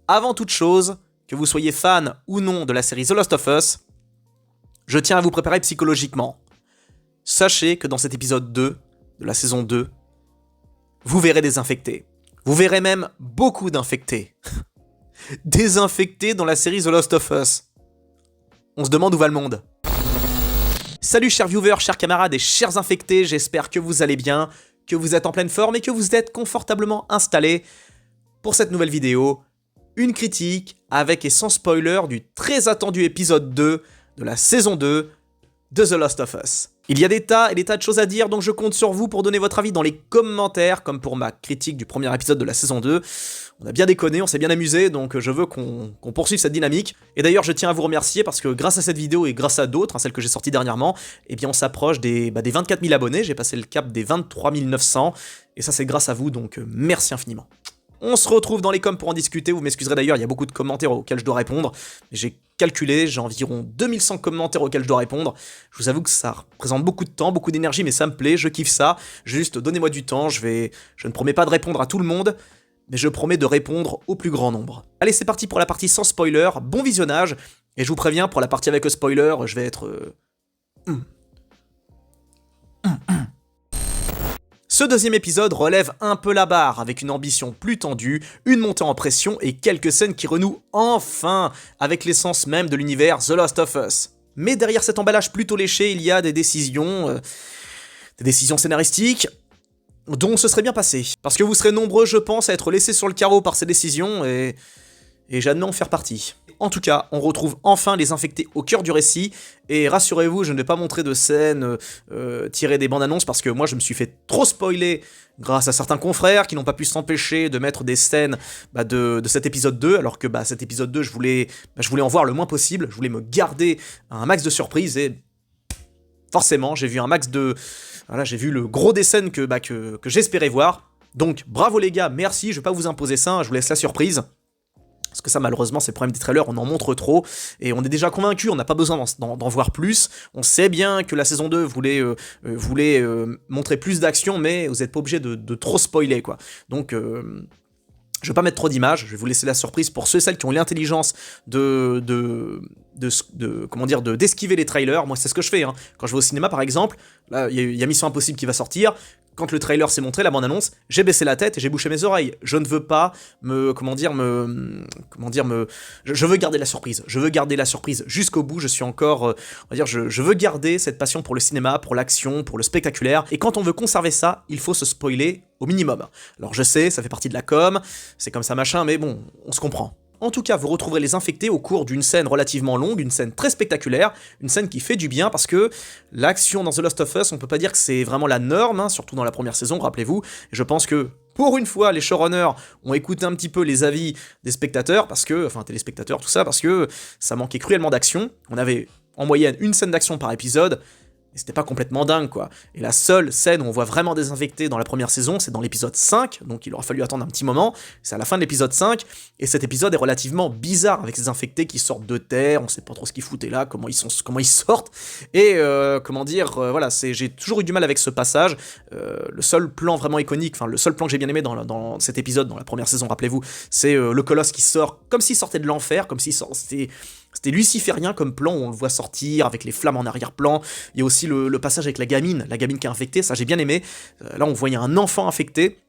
Avant toute chose, que vous soyez fan ou non de la série The Last of Us, je tiens à vous préparer psychologiquement. Sachez que dans cet épisode 2, de la saison 2, vous verrez des infectés. Vous verrez même beaucoup d'infectés. Des infectés dans la série The Last of Us. On se demande où va le monde. Salut chers viewers, chers camarades et chers infectés, j'espère que vous allez bien, que vous êtes en pleine forme et que vous êtes confortablement installés pour cette nouvelle vidéo. Une critique avec et sans spoiler du très attendu épisode 2 de la saison 2 de The Last of Us. Il y a des tas et des tas de choses à dire, donc je compte sur vous pour donner votre avis dans les commentaires, comme pour ma critique du premier épisode de la saison 2. On a bien déconné, on s'est bien amusé, donc je veux qu'on poursuive cette dynamique. Et d'ailleurs, je tiens à vous remercier parce que grâce à cette vidéo et grâce à d'autres, celle que j'ai sortie dernièrement, eh bien on s'approche des 24 000 abonnés, j'ai passé le cap des 23 900, et ça c'est grâce à vous, donc merci infiniment. On se retrouve dans les coms pour en discuter, vous m'excuserez d'ailleurs, il y a beaucoup de commentaires auxquels je dois répondre, mais j'ai calculé, j'ai environ 2100 commentaires auxquels je dois répondre. Je vous avoue que ça représente beaucoup de temps, beaucoup d'énergie, mais ça me plaît, je kiffe ça. Juste donnez-moi du temps, je ne promets pas de répondre à tout le monde, mais je promets de répondre au plus grand nombre. Allez, c'est parti pour la partie sans spoiler, bon visionnage, et je vous préviens, pour la partie avec spoiler, je vais être... Ce deuxième épisode relève un peu la barre, avec une ambition plus tendue, une montée en pression et quelques scènes qui renouent enfin avec l'essence même de l'univers The Last of Us. Mais derrière cet emballage plutôt léché, il y a des décisions scénaristiques dont ce serait bien passé. Parce que vous serez nombreux, je pense, à être laissés sur le carreau par ces décisions et j'admets en faire partie. En tout cas, on retrouve enfin les infectés au cœur du récit, et rassurez-vous, je ne vais pas montrer de scènes tirées des bandes annonces, parce que moi je me suis fait trop spoiler grâce à certains confrères qui n'ont pas pu s'empêcher de mettre des scènes de cet épisode 2, alors que cet épisode 2, je voulais en voir le moins possible, je voulais me garder un max de surprises, et forcément, j'ai vu un max de... Voilà, j'ai vu le gros des scènes que j'espérais voir, donc bravo les gars, merci, je vais pas vous imposer ça, je vous laisse la surprise. Parce que ça, malheureusement, c'est le problème des trailers, on en montre trop, et on est déjà convaincu, on n'a pas besoin d'en voir plus. On sait bien que la saison 2 voulait montrer plus d'action, mais vous n'êtes pas obligé de trop spoiler, quoi. Donc, je vais pas mettre trop d'images, je vais vous laisser la surprise pour ceux et celles qui ont l'intelligence d'esquiver les trailers. Moi, c'est ce que je fais, hein. Quand je vais au cinéma, par exemple, là, il y a Mission Impossible qui va sortir. Quand le trailer s'est montré, la bande-annonce, j'ai baissé la tête et j'ai bouché mes oreilles. Je ne veux pas je veux garder la surprise. Je veux garder la surprise jusqu'au bout. Je suis encore, je veux garder cette passion pour le cinéma, pour l'action, pour le spectaculaire. Et quand on veut conserver ça, il faut se spoiler au minimum. Alors je sais, ça fait partie de la com, c'est comme ça machin, mais bon, on se comprend. En tout cas, vous retrouverez les infectés au cours d'une scène relativement longue, une scène très spectaculaire, une scène qui fait du bien parce que l'action dans The Last of Us, on peut pas dire que c'est vraiment la norme, hein, surtout dans la première saison, rappelez-vous. Et je pense que, pour une fois, les showrunners ont écouté un petit peu les avis des spectateurs, téléspectateurs, tout ça, parce que ça manquait cruellement d'action. On avait en moyenne une scène d'action par épisode, et c'était pas complètement dingue, quoi. Et la seule scène où on voit vraiment des infectés dans la première saison, c'est dans l'épisode 5, donc il aura fallu attendre un petit moment, c'est à la fin de l'épisode 5, et cet épisode est relativement bizarre, avec ces infectés qui sortent de terre, on sait pas trop ce qu'ils foutaient là, comment ils sortent, et voilà, j'ai toujours eu du mal avec ce passage. Le seul plan vraiment iconique, le seul plan que j'ai bien aimé dans cet épisode, dans la première saison, rappelez-vous, c'est le colosse qui sort comme s'il sortait de l'enfer, comme s'il sortait... C'était luciférien comme plan où on le voit sortir avec les flammes en arrière-plan. Il y a aussi le passage avec la gamine qui est infectée, ça j'ai bien aimé. Là on voyait un enfant infecté.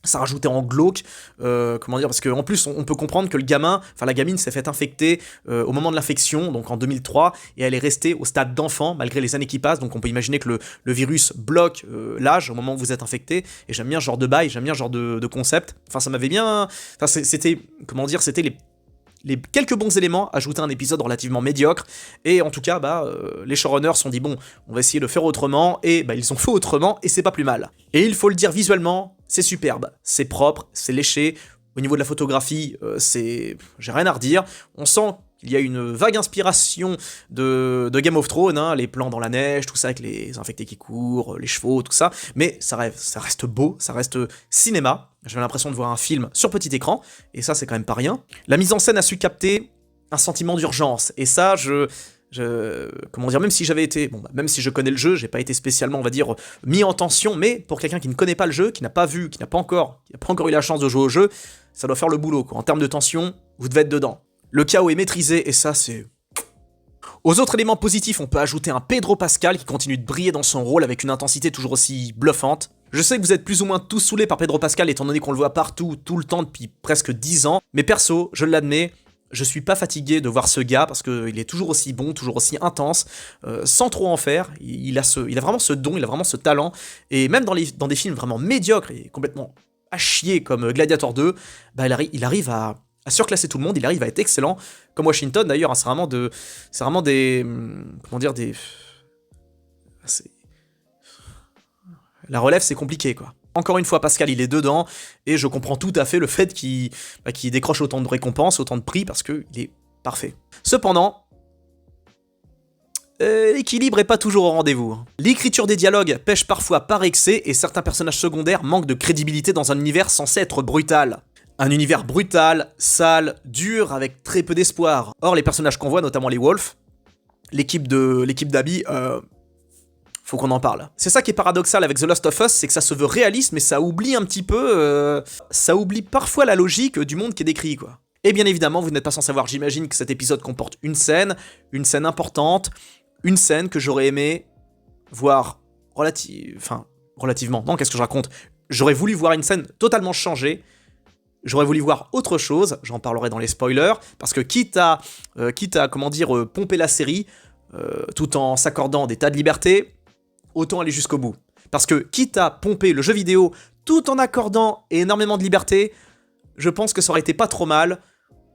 Ça rajoutait en glauque, parce qu'en plus on peut comprendre que la gamine s'est fait infecter au moment de l'infection, donc en 2003, et elle est restée au stade d'enfant malgré les années qui passent, donc on peut imaginer que le virus bloque l'âge au moment où vous êtes infecté, et j'aime bien ce genre de bail, j'aime bien ce genre de concept, ça m'avait bien... c'était les quelques bons éléments ajoutés à un épisode relativement médiocre, et en tout cas, les showrunners se sont dit, bon, on va essayer de faire autrement, et ils ont fait autrement, et c'est pas plus mal. Et il faut le dire visuellement, c'est superbe, c'est propre, c'est léché, au niveau de la photographie, j'ai rien à redire, on sent qu'il y a une vague inspiration de Game of Thrones, hein, les plans dans la neige, tout ça, avec les infectés qui courent, les chevaux, tout ça, mais ça reste beau, ça reste cinéma. J'avais l'impression de voir un film sur petit écran, et ça c'est quand même pas rien. La mise en scène a su capter un sentiment d'urgence, et ça, même si j'avais été, même si je connais le jeu, j'ai pas été spécialement, mis en tension, mais pour quelqu'un qui ne connaît pas le jeu, qui n'a pas encore eu la chance de jouer au jeu, ça doit faire le boulot, quoi. En termes de tension, vous devez être dedans. Le chaos est maîtrisé et ça c'est... Aux autres éléments positifs, on peut ajouter un Pedro Pascal qui continue de briller dans son rôle avec une intensité toujours aussi bluffante. Je sais que vous êtes plus ou moins tous saoulés par Pedro Pascal étant donné qu'on le voit partout, tout le temps depuis presque 10 ans, mais perso, je l'admets, je suis pas fatigué de voir ce gars parce qu'il est toujours aussi bon, toujours aussi intense, sans trop en faire. Il a vraiment ce don, il a vraiment ce talent, et même dans des films vraiment médiocres et complètement à chier comme Gladiator 2, bah il arrive à surclasser tout le monde, il arrive à être excellent, comme Washington d'ailleurs, hein, c'est vraiment des... Comment dire, des... La relève, c'est compliqué, quoi. Encore une fois, Pascal, il est dedans, et je comprends tout à fait le fait qu'il décroche autant de récompenses, autant de prix, parce qu'il est parfait. Cependant, l'équilibre est pas toujours au rendez-vous. L'écriture des dialogues pêche parfois par excès, et certains personnages secondaires manquent de crédibilité dans un univers censé être brutal. Un univers brutal, sale, dur, avec très peu d'espoir. Or, les personnages qu'on voit, notamment les Wolves, l'équipe d'Abby, faut qu'on en parle. C'est ça qui est paradoxal avec The Last of Us, c'est que ça se veut réaliste, mais ça oublie un petit peu... ça oublie parfois la logique du monde qui est décrit, quoi. Et bien évidemment, vous n'êtes pas sans savoir, j'imagine que cet épisode comporte une scène importante, une scène que j'aurais aimé voir relativement... Non, qu'est-ce que je raconte? J'aurais voulu voir une scène totalement changée. J'aurais voulu voir autre chose, j'en parlerai dans les spoilers, parce que quitte à pomper la série, tout en s'accordant des tas de libertés, autant aller jusqu'au bout. Parce que quitte à pomper le jeu vidéo tout en accordant énormément de liberté, je pense que ça aurait été pas trop mal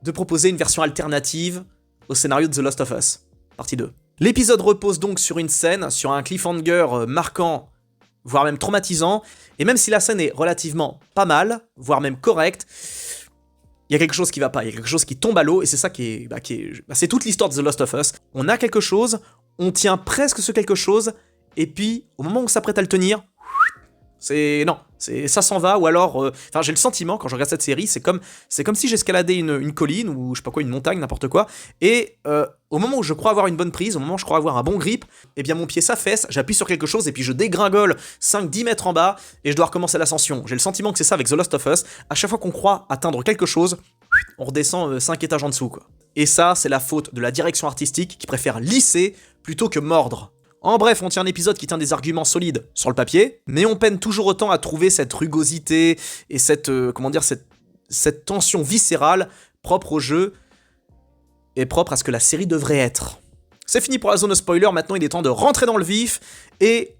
de proposer une version alternative au scénario de The Last of Us, partie 2. L'épisode repose donc sur une scène, sur un cliffhanger marquant, voire même traumatisant, et même si la scène est relativement pas mal, voire même correcte, il y a quelque chose qui va pas, il y a quelque chose qui tombe à l'eau, et c'est ça c'est toute l'histoire de The Last of Us. On a quelque chose, on tient presque ce quelque chose, et puis, au moment où on s'apprête à le tenir, ça s'en va, ou alors, j'ai le sentiment, quand je regarde cette série, c'est comme si j'escaladais une colline, ou je sais pas quoi, une montagne, n'importe quoi, et au moment où je crois avoir une bonne prise, au moment où je crois avoir un bon grip, eh bien mon pied s'affaisse, j'appuie sur quelque chose, et puis je dégringole 5-10 mètres en bas, et je dois recommencer l'ascension. J'ai le sentiment que c'est ça avec The Last of Us, à chaque fois qu'on croit atteindre quelque chose, on redescend 5 étages en dessous, quoi. Et ça, c'est la faute de la direction artistique qui préfère lisser plutôt que mordre. En bref, on tient un épisode qui tient des arguments solides sur le papier, mais on peine toujours autant à trouver cette rugosité et cette tension viscérale propre au jeu et propre à ce que la série devrait être. C'est fini pour la zone spoiler, maintenant il est temps de rentrer dans le vif et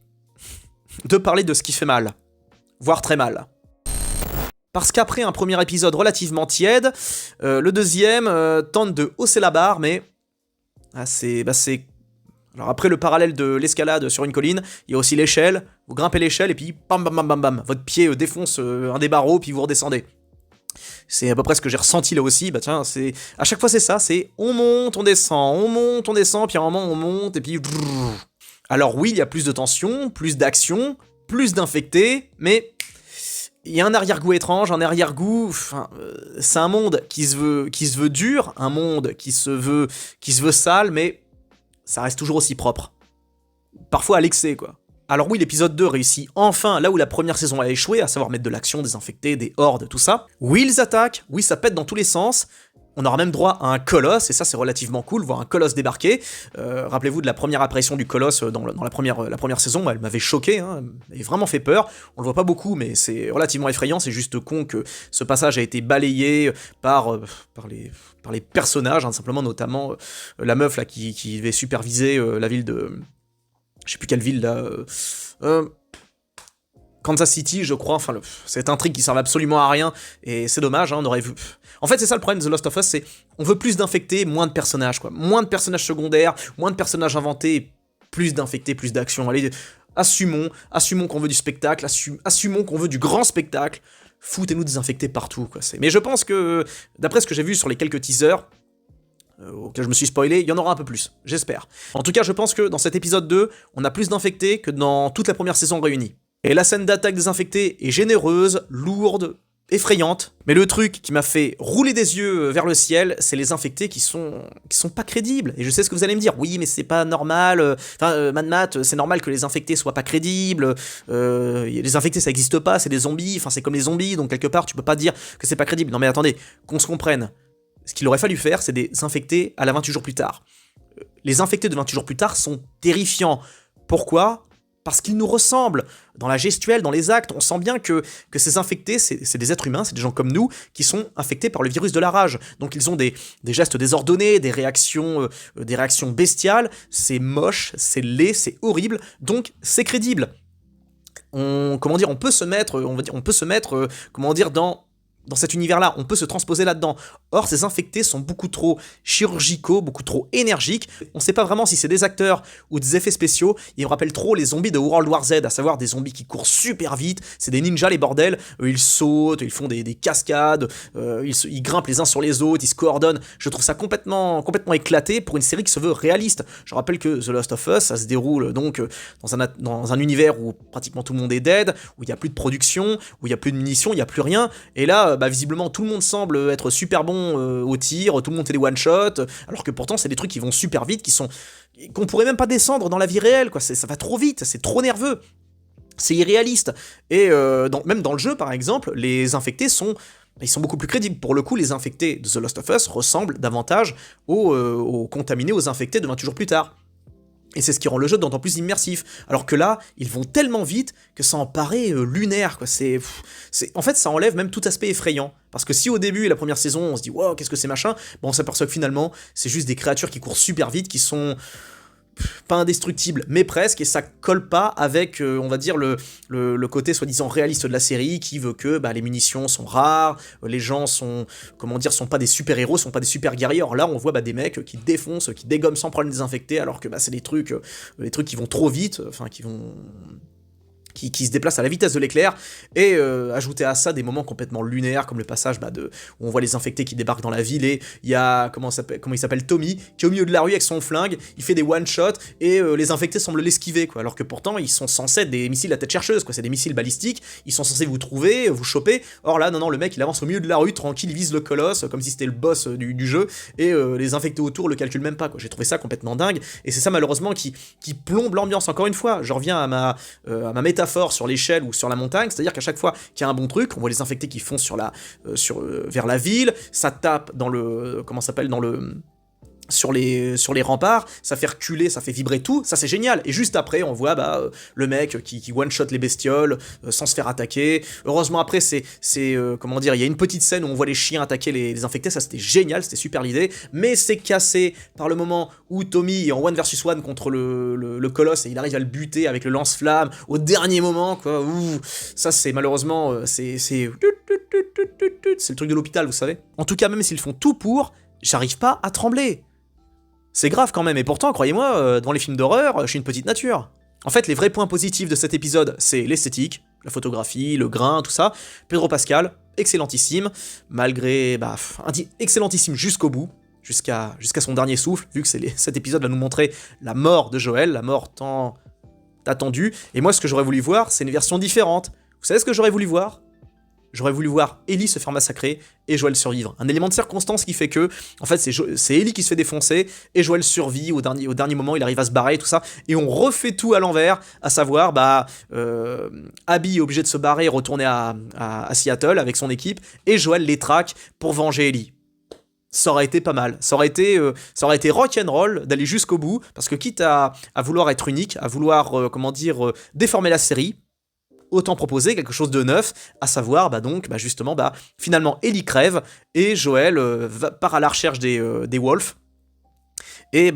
de parler de ce qui fait mal, voire très mal. Parce qu'après un premier épisode relativement tiède, le deuxième tente de hausser la barre, mais c'est... Alors après le parallèle de l'escalade sur une colline, il y a aussi l'échelle, vous grimpez l'échelle et puis bam bam bam bam bam, votre pied défonce un des barreaux puis vous redescendez. C'est à peu près ce que j'ai ressenti là aussi, à chaque fois c'est ça, c'est on monte, on descend, puis à un moment on monte et puis... Alors oui, il y a plus de tension, plus d'action, plus d'infectés, mais... Il y a un arrière-goût étrange, c'est un monde qui se veut dur, un monde qui se veut sale, mais ça reste toujours aussi propre. Parfois à l'excès, quoi. Alors oui, l'épisode 2 réussit enfin là où la première saison a échoué, à savoir mettre de l'action, des infectés, des hordes, tout ça. Oui, ils attaquent, oui, ça pète dans tous les sens. On aura même droit à un colosse, et ça c'est relativement cool, voir un colosse débarquer. Rappelez-vous de la première apparition du colosse dans la première saison, elle m'avait choqué, hein, elle m'avait vraiment fait peur. On le voit pas beaucoup, mais c'est relativement effrayant, c'est juste con que ce passage a été balayé par les personnages, hein, simplement notamment la meuf là qui devait superviser la ville de... Je sais plus quelle ville là... Kansas City, je crois, cette intrigue qui servait absolument à rien, et c'est dommage, hein, on aurait vu... En fait, c'est ça le problème de The Last of Us, c'est on veut plus d'infectés, moins de personnages, quoi. Moins de personnages secondaires, moins de personnages inventés, plus d'infectés, plus d'action. Allez, assumons qu'on veut du spectacle, assumons qu'on veut du grand spectacle, foutez-nous des infectés partout, quoi. Mais je pense que, d'après ce que j'ai vu sur les quelques teasers, auquel je me suis spoilé, il y en aura un peu plus, j'espère. En tout cas, je pense que dans cet épisode 2, on a plus d'infectés que dans toute la première saison réunie. Et la scène d'attaque des infectés est généreuse, lourde, effrayante, mais le truc qui m'a fait rouler des yeux vers le ciel, c'est les infectés qui sont pas crédibles. Et je sais ce que vous allez me dire, oui mais c'est pas normal, Matt, c'est normal que les infectés soient pas crédibles, les infectés ça existe pas, c'est des zombies, c'est comme les zombies, donc quelque part tu peux pas dire que c'est pas crédible. Non mais attendez, qu'on se comprenne, ce qu'il aurait fallu faire, c'est des infectés à la 28 jours plus tard. Les infectés de 28 jours plus tard sont terrifiants. Pourquoi ? Parce qu'ils nous ressemblent. Dans la gestuelle, dans les actes, on sent bien que ces infectés, c'est des êtres humains, c'est des gens comme nous, qui sont infectés par le virus de la rage. Donc ils ont des gestes désordonnés, des réactions bestiales, c'est moche, c'est laid, c'est horrible, donc c'est crédible. On peut se mettre dans cet univers-là, on peut se transposer là-dedans. Or, ces infectés sont beaucoup trop chirurgicaux, beaucoup trop énergiques. On ne sait pas vraiment si c'est des acteurs ou des effets spéciaux. Ils me rappellent trop les zombies de World War Z, à savoir des zombies qui courent super vite. C'est des ninjas, les bordels. Ils sautent, ils font des cascades, ils grimpent les uns sur les autres, ils se coordonnent. Je trouve ça complètement éclaté pour une série qui se veut réaliste. Je rappelle que The Last of Us, ça se déroule donc dans un univers où pratiquement tout le monde est dead, où il n'y a plus de production, où il n'y a plus de munitions, il n'y a plus rien. Et là, visiblement, tout le monde semble être super bon au tir, tout le monde fait des one-shots, alors que pourtant, c'est des trucs qui vont super vite, qu'on pourrait même pas descendre dans la vie réelle, quoi. Ça va trop vite, c'est trop nerveux. C'est irréaliste. Et même dans le jeu, par exemple, les infectés sont beaucoup plus crédibles. Pour le coup, les infectés de The Last of Us ressemblent davantage aux contaminés, aux infectés de 28 jours plus tard. Et c'est ce qui rend le jeu d'autant plus immersif. Alors que là, ils vont tellement vite que ça en paraît lunaire, quoi. En fait, ça enlève même tout aspect effrayant. Parce que si au début, la première saison, on se dit « Wow, qu'est-ce que c'est machin ?» on s'aperçoit que finalement, c'est juste des créatures qui courent super vite, qui sont pas indestructible, mais presque, et ça colle pas avec, on va dire, le côté soi-disant réaliste de la série, qui veut que les munitions sont rares, les gens sont pas des super-héros, sont pas des super-guerriers. Or là, on voit des mecs qui défoncent, qui dégomment sans problème des infectés, alors que c'est des trucs qui vont trop vite, qui se déplacent à la vitesse de l'éclair, et ajouter à ça des moments complètement lunaires, comme le passage où on voit les infectés qui débarquent dans la ville, et il y a, comment il s'appelle, Tommy, qui est au milieu de la rue avec son flingue, il fait des one-shots, et les infectés semblent l'esquiver, quoi, alors que pourtant, ils sont censés être des missiles à tête chercheuse, quoi, c'est des missiles balistiques, ils sont censés vous trouver, vous choper. Or là, non, le mec, il avance au milieu de la rue, tranquille, il vise le colosse, comme si c'était le boss du jeu, et les infectés autour le calculent même pas, quoi. J'ai trouvé ça complètement dingue, et c'est ça, malheureusement, qui plombe l'ambiance. Encore une fois, je reviens à ma métaphore sur l'échelle ou sur la montagne, c'est-à-dire qu'à chaque fois qu'il y a un bon truc, on voit les infectés qui foncent vers la ville, ça tape sur les remparts, ça fait reculer, ça fait vibrer tout, ça c'est génial. Et juste après, on voit le mec qui one-shot les bestioles sans se faire attaquer. Heureusement après, il y a une petite scène où on voit les chiens attaquer les infectés, ça c'était génial, c'était super l'idée, mais c'est cassé par le moment où Tommy est en 1 versus 1 contre le colosse et il arrive à le buter avec le lance-flamme au dernier moment, quoi. Ouh, ça c'est malheureusement, c'est le truc de l'hôpital, vous savez. En tout cas, même s'ils font tout pour, j'arrive pas à trembler. C'est grave quand même, et pourtant, croyez-moi, dans les films d'horreur, je suis une petite nature. En fait, les vrais points positifs de cet épisode, c'est l'esthétique, la photographie, le grain, tout ça. Pedro Pascal, excellentissime, malgré... excellentissime jusqu'au bout, jusqu'à son dernier souffle, vu que cet épisode va nous montrer la mort de Joël, la mort tant attendue. Et moi, ce que j'aurais voulu voir, c'est une version différente. Vous savez ce que j'aurais voulu voir ? J'aurais voulu voir Ellie se faire massacrer et Joël survivre. Un élément de circonstance qui fait que, en fait, c'est Ellie qui se fait défoncer et Joël survit au dernier moment, il arrive à se barrer, tout ça. Et on refait tout à l'envers, à savoir, Abby est obligé de se barrer et retourner à Seattle avec son équipe, et Joël les traque pour venger Ellie. Ça aurait été pas mal. Ça aurait été rock'n'roll d'aller jusqu'au bout, parce que quitte à vouloir être unique, à vouloir, déformer la série, autant proposer quelque chose de neuf, à savoir, finalement, Ellie crève, et Joël part à la recherche des Wolves. Et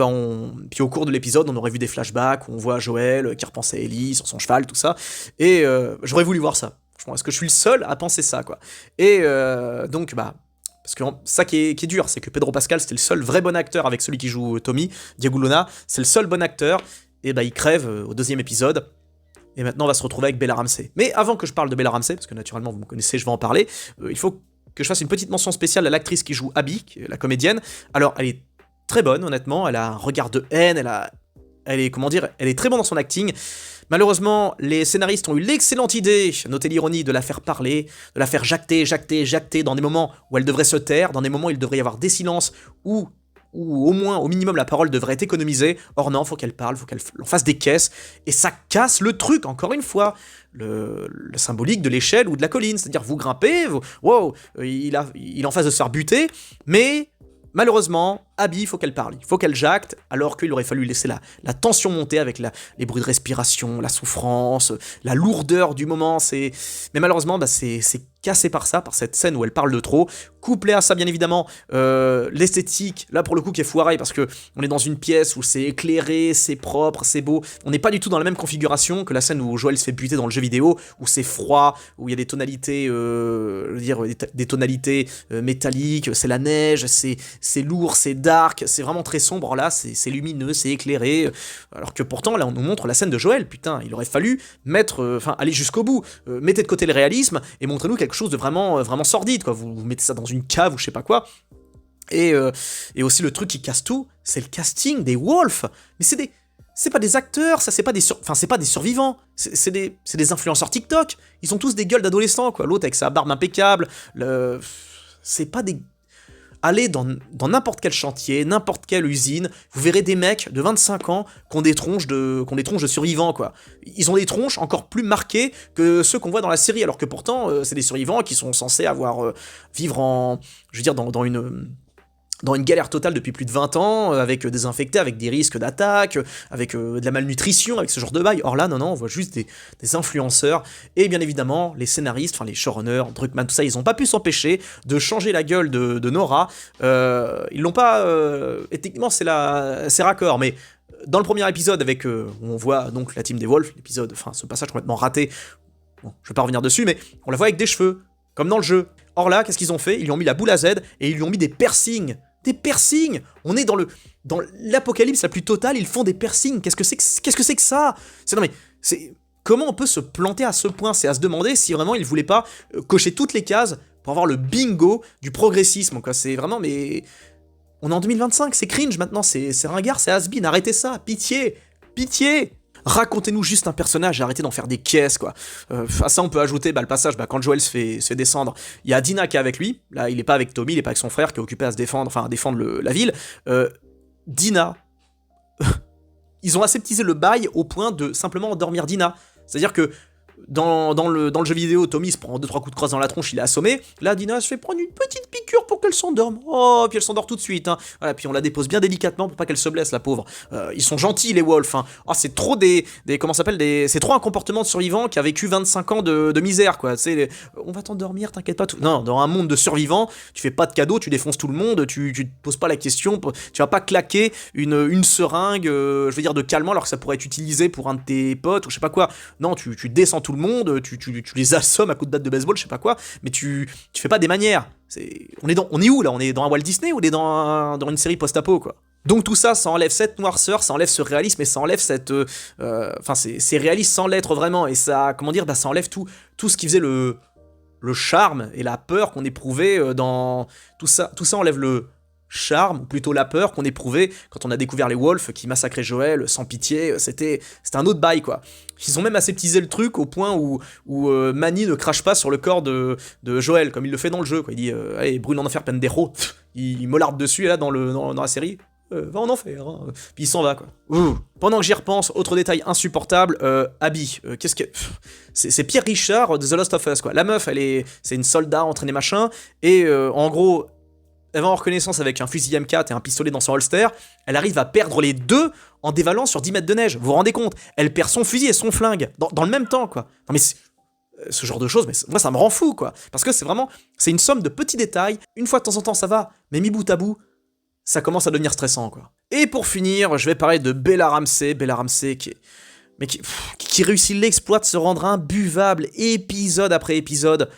puis au cours de l'épisode, on aurait vu des flashbacks où on voit Joël qui repense à Ellie sur son cheval, tout ça. Et j'aurais voulu voir ça. Est-ce que je suis le seul à penser ça, quoi. Et parce que ça qui est dur, c'est que Pedro Pascal, c'était le seul vrai bon acteur avec celui qui joue Tommy, Diego Luna, c'est le seul bon acteur, et il crève au 2e épisode. Et maintenant, on va se retrouver avec Bella Ramsey. Mais avant que je parle de Bella Ramsey, parce que naturellement, vous me connaissez, je vais en parler, il faut que je fasse une petite mention spéciale à l'actrice qui joue Abby, qui est la comédienne. Alors, elle est très bonne, honnêtement, elle a un regard de haine, elle est très bonne dans son acting. Malheureusement, les scénaristes ont eu l'excellente idée, notez l'ironie, de la faire parler, de la faire jacter dans des moments où elle devrait se taire, dans des moments où il devrait y avoir des silences, ou au moins, au minimum, la parole devrait être économisée. Or non, faut qu'elle parle, faut qu'elle en fasse des caisses, et ça casse le truc, encore une fois, le symbolique de l'échelle ou de la colline, c'est-à-dire vous grimpez, wow, il est en phase de se faire buter, mais Malheureusement, Abby, il faut qu'elle parle, il faut qu'elle jacte, alors qu'il aurait fallu laisser la tension monter avec les bruits de respiration, la souffrance, la lourdeur du moment, Mais malheureusement, c'est cassé par ça, par cette scène où elle parle de trop. Couplé à ça, bien évidemment, l'esthétique, là pour le coup, qui est foirée, parce que on est dans une pièce où c'est éclairé, c'est propre, c'est beau. On n'est pas du tout dans la même configuration que la scène où Joel se fait buter dans le jeu vidéo, où c'est froid, où il y a des tonalités, des tonalités métalliques, c'est la neige, c'est lourd, c'est dark, c'est vraiment très sombre. Là, c'est lumineux, c'est éclairé. Alors que pourtant, là, on nous montre la scène de Joel. Putain, il aurait fallu aller jusqu'au bout. Mettez de côté le réalisme et montrez-nous quelque chose de vraiment, vraiment sordide, quoi. Vous mettez ça dans une cave ou je sais pas quoi. Et aussi le truc qui casse tout, c'est le casting des Wolves. Mais c'est pas des acteurs, ça c'est pas des survivants, c'est des influenceurs TikTok. Ils ont tous des gueules d'adolescents, quoi. L'autre avec sa barbe impeccable, c'est pas des... Allez dans n'importe quel chantier, n'importe quelle usine, vous verrez des mecs de 25 ans qui ont des tronches de survivants, quoi. Ils ont des tronches encore plus marquées que ceux qu'on voit dans la série, alors que pourtant, c'est des survivants qui sont censés vivre dans une galère totale depuis plus de 20 ans, avec des infectés, avec des risques d'attaque, avec de la malnutrition, avec ce genre de bail. Or là, non, on voit juste des influenceurs, et bien évidemment, les scénaristes, les showrunners, Druckmann, tout ça, ils ont pas pu s'empêcher de changer la gueule de Nora. Ils l'ont pas... et techniquement, c'est raccord, mais dans le premier épisode, où on voit donc la team des Wolves, ce passage complètement raté, bon, je vais pas revenir dessus, mais on la voit avec des cheveux, comme dans le jeu. Or là, qu'est-ce qu'ils ont fait? Ils lui ont mis la boule à Z, et ils lui ont mis des piercings. Des piercings! On est dans l'apocalypse la plus totale, ils font des piercings. Qu'est-ce que c'est que ça? Comment on peut se planter à ce point? C'est à se demander si vraiment ils voulaient pas cocher toutes les cases pour avoir le bingo du progressisme, quoi. C'est vraiment, mais... On est en 2025, c'est cringe maintenant, c'est ringard, c'est has-been, arrêtez ça, pitié! Pitié! Racontez-nous juste un personnage et arrêtez d'en faire des caisses, quoi. À ça, on peut ajouter le passage, quand Joel se fait descendre, il y a Dina qui est avec lui. Là, il est pas avec Tommy, il est pas avec son frère qui est occupé à défendre la ville. Dina, ils ont aseptisé le bail au point de simplement endormir Dina. C'est-à-dire que dans le jeu vidéo, Tommy se prend 2-3 coups de crosse dans la tronche, il est assommé. Là, Dina se fait prendre une petite piqûre pour qu'elle s'endorme. Oh, puis elle s'endort tout de suite. Hein. Voilà, puis on la dépose bien délicatement pour pas qu'elle se blesse, la pauvre. Ils sont gentils, les Wolves. Hein. Oh, c'est trop c'est trop un comportement de survivant qui a vécu 25 ans de misère, quoi. On va t'endormir, t'inquiète pas. Non, dans un monde de survivants, tu fais pas de cadeaux, tu défonces tout le monde, tu te poses pas la question, tu vas pas claquer une seringue, de calmant, alors que ça pourrait être utilisé pour un de tes potes ou je sais pas quoi. Non, tu descends tout le monde, tu les assommes à coups de batte de baseball, je sais pas quoi, mais tu fais pas des manières. On est où là? On est dans un Walt Disney ou on est dans une série post-apo, quoi? Donc tout ça, ça enlève cette noirceur, ça enlève ce réalisme et ça enlève c'est réaliste sans l'être vraiment, et ça, ça enlève tout ce qui faisait le charme et la peur qu'on éprouvait dans tout ça. Tout ça enlève le charme, ou plutôt la peur qu'on éprouvait quand on a découvert les Wolves qui massacraient Joel sans pitié. C'était un autre bail, quoi. Ils ont même aseptisé le truc au point où Manny ne crache pas sur le corps de Joel, comme il le fait dans le jeu, quoi. Il dit allez, brûle en enfer, pendejo. Il mollarde dessus, et là, dans la série, va en enfer, hein. Puis il s'en va, quoi. Pendant que j'y repense, autre détail insupportable, Abby, c'est Pierre Richard de The Last of Us, quoi. La meuf, c'est une soldat entraînée machin, et en gros, elle va en reconnaissance avec un fusil M4 et un pistolet dans son holster, elle arrive à perdre les deux en dévalant sur 10 mètres de neige, vous vous rendez compte? Elle perd son fusil et son flingue, dans le même temps, quoi. Non mais ce genre de choses, mais moi ça me rend fou, quoi. Parce que c'est une somme de petits détails, une fois de temps en temps ça va, mais mis bout à bout, ça commence à devenir stressant, quoi. Et pour finir, je vais parler de Bella Ramsey qui réussit l'exploit de se rendre imbuvable épisode après épisode.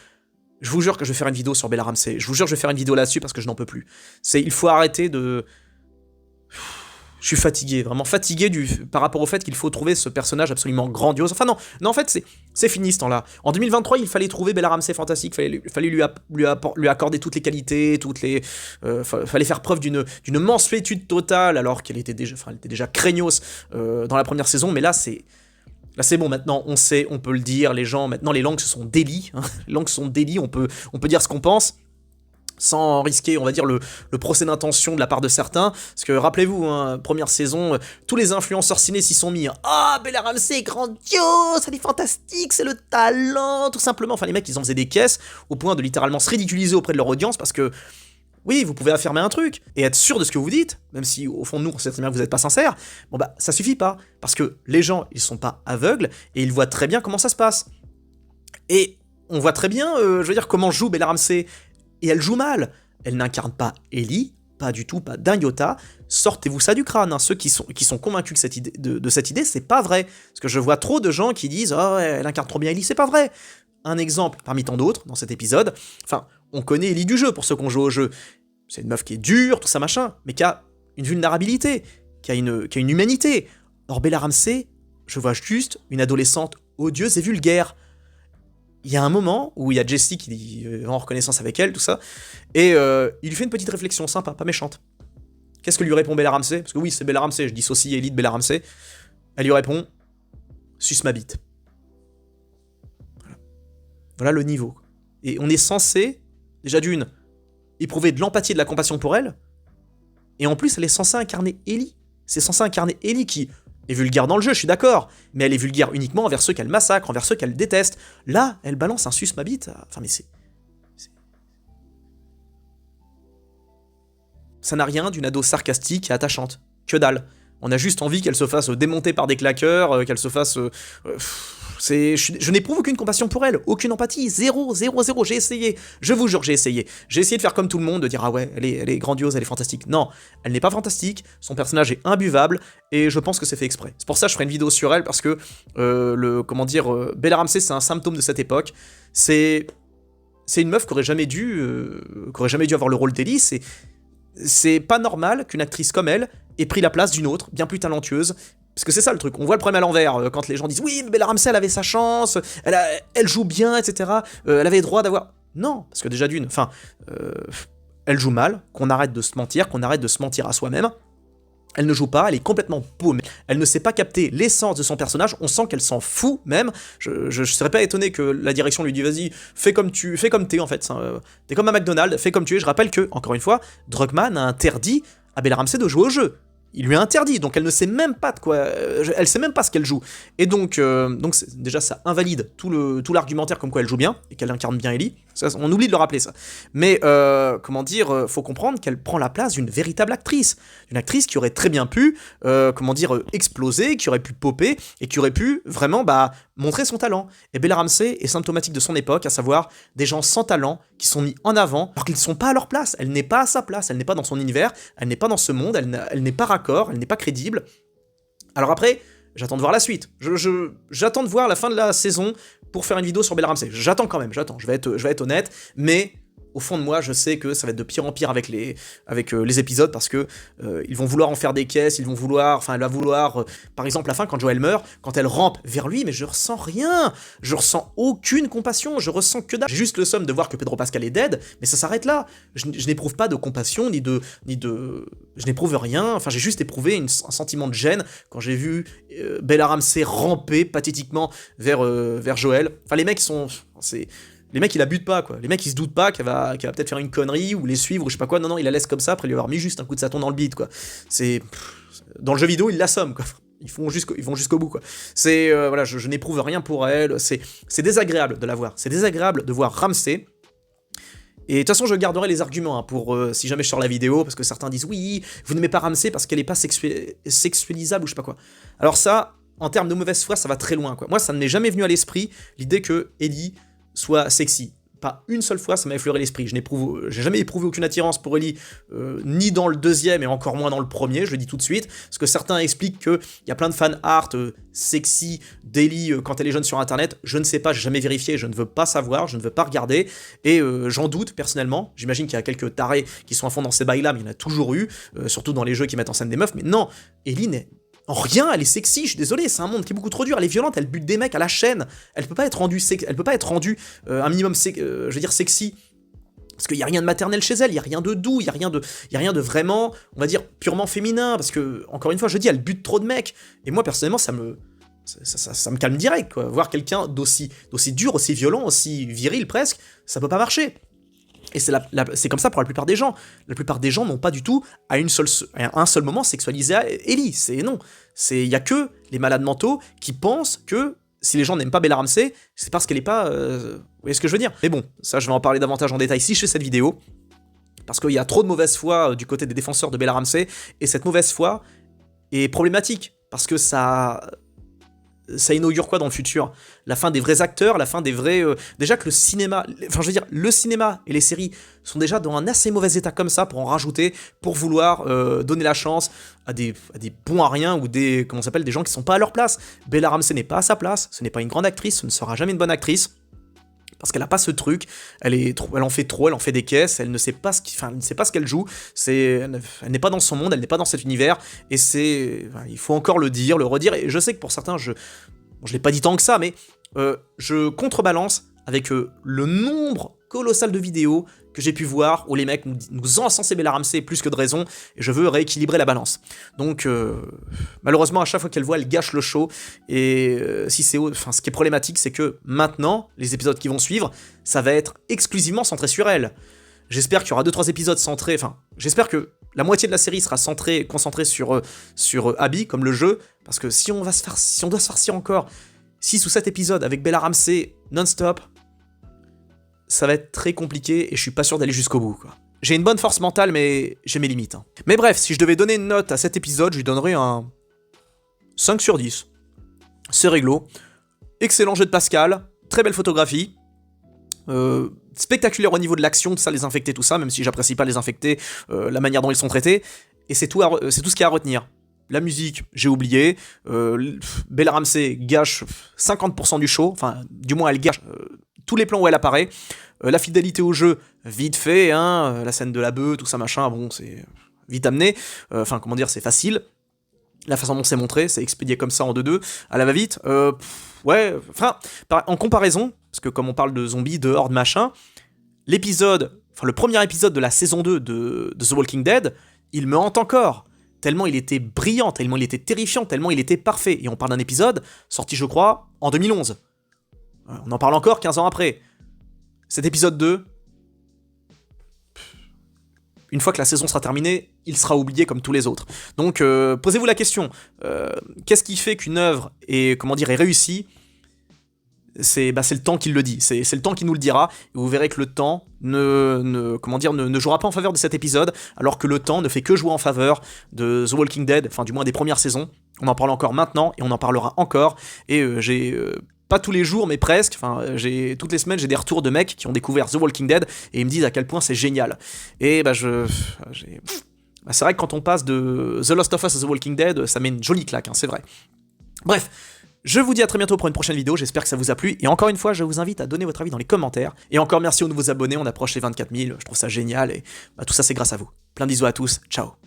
Je vous jure que je vais faire une vidéo sur Bella Ramsey. Je vous jure que je vais faire une vidéo là-dessus parce que je n'en peux plus. Il faut arrêter de... Je suis fatigué, vraiment fatigué par rapport au fait qu'il faut trouver ce personnage absolument grandiose. Enfin non, en fait, c'est fini ce temps-là. En 2023, il fallait trouver Bella Ramsey fantastique, il fallait lui accorder toutes les qualités, fallait faire preuve d'une mansuétude totale, alors qu'elle était déjà craignos dans la première saison, mais là, c'est bon, maintenant, on sait, on peut le dire, les gens, maintenant, les langues se sont délies, hein. Les langues sont délies, on peut dire ce qu'on pense, sans risquer, on va dire, le procès d'intention de la part de certains, parce que, rappelez-vous, hein, première saison, tous les influenceurs ciné s'y sont mis, hein. Ah, Bella Ramsey est grandiose, elle est fantastique, c'est le talent, tout simplement, enfin, les mecs, ils en faisaient des caisses, au point de littéralement se ridiculiser auprès de leur audience, parce que Oui, vous pouvez affirmer un truc et être sûr de ce que vous dites, même si au fond de nous on sait très bien que vous n'êtes pas sincère. Bon bah ça suffit pas, parce que les gens ils sont pas aveugles et ils voient très bien comment ça se passe. Et on voit très bien, je veux dire, comment joue Bella Ramsey, et elle joue mal. Elle n'incarne pas Ellie, pas du tout, pas d'un iota. Sortez-vous ça du crâne, hein. Ceux qui sont convaincus que cette idée, de cette idée, c'est pas vrai. Parce que je vois trop de gens qui disent « Oh, elle incarne trop bien Ellie », c'est pas vrai. Un exemple parmi tant d'autres dans cet épisode, enfin, on connaît Ellie du jeu pour ceux qui ont joué au jeu. C'est une meuf qui est dure, tout ça machin, mais qui a une vulnérabilité, qui a une humanité. Or Bella Ramsey, je vois juste une adolescente odieuse et vulgaire. Il y a un moment où il y a Jessie qui est en reconnaissance avec elle, tout ça, et il lui fait une petite réflexion sympa, pas méchante. Qu'est-ce que lui répond Bella Ramsey? Parce que oui, c'est Bella Ramsey, je dissocie Ellie de Bella Ramsey. Elle lui répond « Suce ma bite ». Voilà le niveau. Et on est censé, déjà d'une, éprouver de l'empathie et de la compassion pour elle, et en plus, elle est censée incarner Ellie. C'est censé incarner Ellie qui est vulgaire dans le jeu, je suis d'accord, mais elle est vulgaire uniquement envers ceux qu'elle massacre, envers ceux qu'elle déteste. Là, elle balance un suce ma bite. Enfin, mais ça n'a rien d'une ado sarcastique et attachante. Que dalle. On a juste envie qu'elle se fasse démonter par des claqueurs, qu'elle se fasse... je n'éprouve aucune compassion pour elle, aucune empathie, zéro, j'ai essayé, je vous jure, j'ai essayé de faire comme tout le monde, de dire ah ouais, elle est grandiose, elle est fantastique. Non, elle n'est pas fantastique, son personnage est imbuvable, et je pense que c'est fait exprès. C'est pour ça que je ferai une vidéo sur elle, parce que, Bella Ramsey, c'est un symptôme de cette époque, c'est une meuf qui aurait jamais dû avoir le rôle d'Ellie, c'est pas normal qu'une actrice comme elle ait pris la place d'une autre, bien plus talentueuse. Parce que c'est ça le truc, on voit le problème à l'envers, quand les gens disent « Oui, mais Bella Ramsey, elle avait sa chance, elle joue bien, etc. Elle avait le droit d'avoir... » Non, parce que déjà d'une, elle joue mal, qu'on arrête de se mentir, à soi-même. Elle ne joue pas, elle est complètement paumée. Elle ne sait pas capter l'essence de son personnage, on sent qu'elle s'en fout même. Je serais pas étonné que la direction lui dise « Vas-y, fais comme t'es en fait, t'es comme un McDonald's, fais comme tu es. » Je rappelle que, encore une fois, Druckmann a interdit à Bella Ramsey de jouer au jeu. Il lui a interdit, donc elle ne sait même pas de quoi, elle sait même pas ce qu'elle joue. Et donc déjà ça invalide tout l'argumentaire comme quoi elle joue bien, et qu'elle incarne bien Ellie, ça, on oublie de le rappeler ça. Mais faut comprendre qu'elle prend la place d'une véritable actrice, une actrice qui aurait très bien pu, exploser, qui aurait pu popper, et qui aurait pu vraiment, montrer son talent. Et Bella Ramsey est symptomatique de son époque, à savoir des gens sans talent, qui sont mis en avant, alors qu'ils ne sont pas à leur place, elle n'est pas à sa place, elle n'est pas dans son univers, elle n'est pas dans ce monde, elle n'est pas raccord, elle n'est pas crédible. Alors après, j'attends de voir la suite, j'attends de voir la fin de la saison pour faire une vidéo sur Bella Ramsey, j'attends quand même, je vais être honnête, mais... Au fond de moi, je sais que ça va être de pire en pire avec les épisodes, parce que ils vont vouloir en faire des caisses, elle va vouloir, par exemple, la fin, quand Joël meurt, quand elle rampe vers lui, mais je ressens rien, je ressens aucune compassion, je ressens que dalle. J'ai juste le somme de voir que Pedro Pascal est dead, mais ça s'arrête là. Je n'éprouve pas de compassion, je n'éprouve rien, j'ai juste éprouvé un sentiment de gêne quand j'ai vu Bella Ramsey ramper pathétiquement vers Joël. Les mecs sont... Les mecs, ils la butent pas, quoi. Les mecs, ils se doutent pas qu'elle va peut-être faire une connerie, ou les suivre, ou je sais pas quoi. Non, il la laisse comme ça, après lui avoir mis juste un coup de bâton dans le bide, quoi. Dans le jeu vidéo, ils l'assomment, quoi. Ils vont jusqu'au bout, quoi. Je n'éprouve rien pour elle. C'est désagréable de la voir. C'est désagréable de voir Ramsey. Et de toute façon, je garderai les arguments pour si jamais je sors la vidéo, parce que certains disent « Oui, vous n'aimez pas Ramsey parce qu'elle est pas sexualisable, ou je sais pas quoi. » Alors ça, en termes de mauvaise foi, ça va très loin, quoi. Moi, ça ne m'est jamais venu à l'esprit, l'idée que Ellie soit sexy. Pas une seule fois ça m'a effleuré l'esprit. J'ai jamais éprouvé aucune attirance pour Ellie, ni dans le deuxième et encore moins dans le premier, je le dis tout de suite, parce que certains expliquent qu'il y a plein de fan art sexy d'Ellie quand elle est jeune sur internet. Je ne sais pas, j'ai jamais vérifié, je ne veux pas savoir, je ne veux pas regarder, et j'en doute personnellement. J'imagine qu'il y a quelques tarés qui sont à fond dans ces bails là, mais il y en a toujours eu, surtout dans les jeux qui mettent en scène des meufs, mais non, Ellie n'est... En rien, elle est sexy, je suis désolé, c'est un monde qui est beaucoup trop dur, elle est violente, elle bute des mecs à la chaîne, elle peut pas être rendue un minimum, sexy, parce qu'il y a rien de maternel chez elle, il y a rien de doux, il y a rien de vraiment, on va dire, purement féminin, parce que, encore une fois, je dis, elle bute trop de mecs, et moi, personnellement, ça me calme direct, quoi. Voir quelqu'un d'aussi dur, aussi violent, aussi viril presque, ça peut pas marcher. Et c'est comme ça pour la plupart des gens. La plupart des gens n'ont pas du tout, à un seul moment, sexualisé Ellie. Non. Il y a que les malades mentaux qui pensent que si les gens n'aiment pas Bella Ramsey, c'est parce qu'elle est pas... vous voyez ce que je veux dire? Mais bon, ça, je vais en parler davantage en détail si je fais cette vidéo. Parce qu'il y a trop de mauvaise foi du côté des défenseurs de Bella Ramsey, et cette mauvaise foi est problématique, parce que ça inaugure quoi dans le futur? La fin des vrais acteurs, la fin des vrais... déjà que le cinéma... Enfin, je veux dire, le cinéma et les séries sont déjà dans un assez mauvais état comme ça pour en rajouter, pour vouloir donner la chance à des bons à rien ou des... Comment ça s'appelle? Des gens qui sont pas à leur place. Bella Ramsey n'est pas à sa place, ce n'est pas une grande actrice, ce ne sera jamais une bonne actrice. Parce qu'elle a pas ce truc, elle en fait trop, elle en fait des caisses, elle ne sait pas elle ne sait pas ce qu'elle joue, elle n'est pas dans son monde, elle n'est pas dans cet univers, et il faut encore le dire, le redire, et je sais que pour certains, je l'ai pas dit tant que ça, mais je contrebalance avec le nombre colossal de vidéos que j'ai pu voir où les mecs nous encensent Bella Ramsey plus que de raison, et je veux rééquilibrer la balance. Donc, malheureusement, à chaque fois qu'elle voit, elle gâche le show, et ce qui est problématique, c'est que maintenant, les épisodes qui vont suivre, ça va être exclusivement centré sur elle. J'espère qu'il y aura 2-3 épisodes centrés, j'espère que la moitié de la série sera concentrée sur Abby, comme le jeu, parce que si on doit se farcir encore 6 ou 7 épisodes avec Bella Ramsey non-stop, ça va être très compliqué et je suis pas sûr d'aller jusqu'au bout, quoi. J'ai une bonne force mentale, mais j'ai mes limites. Hein. Mais bref, si je devais donner une note à cet épisode, je lui donnerais un 5 sur 10. C'est réglo. Excellent jeu de Pascal, très belle photographie, spectaculaire au niveau de l'action, tout ça, les infectés, tout ça, même si j'apprécie pas les infectés, la manière dont ils sont traités, et c'est tout ce qu'il y a à retenir. La musique, j'ai oublié, Bella Ramsey gâche 50% du show, enfin, du moins elle gâche tous les plans où elle apparaît, la fidélité au jeu, vite fait, hein, la scène de la bœuf, tout ça, machin, bon, c'est vite amené, c'est facile, la façon dont c'est montré, c'est expédié comme ça en 2-2, à la va-vite, en comparaison, parce que comme on parle de zombies, de horde, machin, le premier épisode de la saison 2 de The Walking Dead, il me hante encore, tellement il était brillant, tellement il était terrifiant, tellement il était parfait, et on parle d'un épisode sorti, je crois, en 2011. On en parle encore 15 ans après. Cet épisode 2, une fois que la saison sera terminée, il sera oublié comme tous les autres. Donc, posez-vous la question, qu'est-ce qui fait qu'une œuvre est réussie? C'est le temps qui le dit, c'est le temps qui nous le dira, et vous verrez que le temps ne jouera pas en faveur de cet épisode, alors que le temps ne fait que jouer en faveur de The Walking Dead, enfin du moins des premières saisons. On en parle encore maintenant, et on en parlera encore, et j'ai... pas tous les jours, mais presque. Toutes les semaines, j'ai des retours de mecs qui ont découvert The Walking Dead et ils me disent à quel point c'est génial. Et c'est vrai que quand on passe de The Last of Us à The Walking Dead, ça met une jolie claque, hein, c'est vrai. Bref, je vous dis à très bientôt pour une prochaine vidéo, j'espère que ça vous a plu. Et encore une fois, je vous invite à donner votre avis dans les commentaires. Et encore merci aux nouveaux abonnés, on approche les 24 000, je trouve ça génial. Et tout ça, c'est grâce à vous. Plein de bisous à tous, ciao.